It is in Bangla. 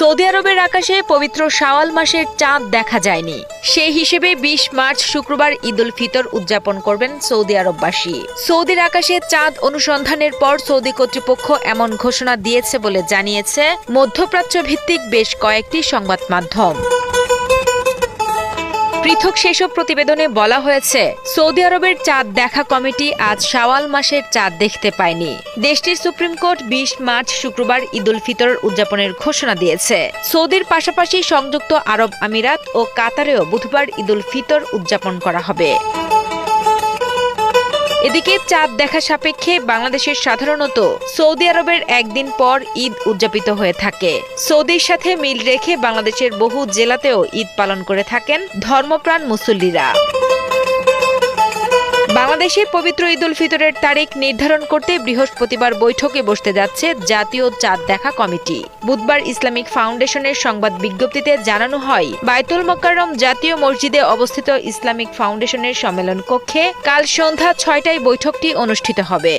সৌদি আরবের আকাশে পবিত্র শাওয়াল মাসের চাঁদ দেখা যায়নি। সেই হিসেবে ২০ মার্চ শুক্রবার ঈদ উল ফিতর উদযাপন করবেন সৌদি আরববাসী। সৌদির আকাশে চাঁদ অনুসন্ধানের পর সৌদি কর্তৃপক্ষ এমন ঘোষণা দিয়েছে বলে জানিয়েছে মধ্যপ্রাচ্য ভিত্তিক বেশ কয়েকটি সংবাদ মাধ্যম। পৃথক সেসব প্রতিবেদনে বলা হয়েছে, সৌদি আরবের চাঁদ দেখা কমিটি আজ শাওয়াল মাসের চাঁদ দেখতে পায়নি। দেশটির সুপ্রিম কোর্ট ২০ মার্চ শুক্রবার ঈদ উল ফিতর উদযাপনের ঘোষণা দিয়েছে। সৌদির পাশাপাশি সংযুক্ত আরব আমিরাত ও কাতারেও বুধবার ঈদ উল ফিতর উদযাপন করা হবে। এদিকে চাঁদ দেখা সাপেক্ষে বাংলাদেশের সাধারণত সৌদি আরবের একদিন পর ঈদ উদযাপিত হয়ে থাকে। সৌদির সাথে মিল রেখে বাংলাদেশের বহু জেলাতেও ঈদ পালন করে থাকেন ধর্মপ্রাণ মুসল্লিরা। বাংলাদেশে পবিত্র ঈদ উল ফিতরের তারিখ নির্ধারণ করতে বৃহস্পতিবার বৈঠকে বসতে যাচ্ছে জাতীয় চাঁদ দেখা কমিটি। বুধবার ইসলামিক ফাউন্ডেশনের সংবাদ বিজ্ঞপ্তিতে জানানো হয়, বায়তুল মোকাররম জাতীয় মসজিদে অবস্থিত ইসলামিক ফাউন্ডেশনের সম্মেলন কক্ষে কাল সন্ধ্যা ৬টায় বৈঠকটি অনুষ্ঠিত হবে।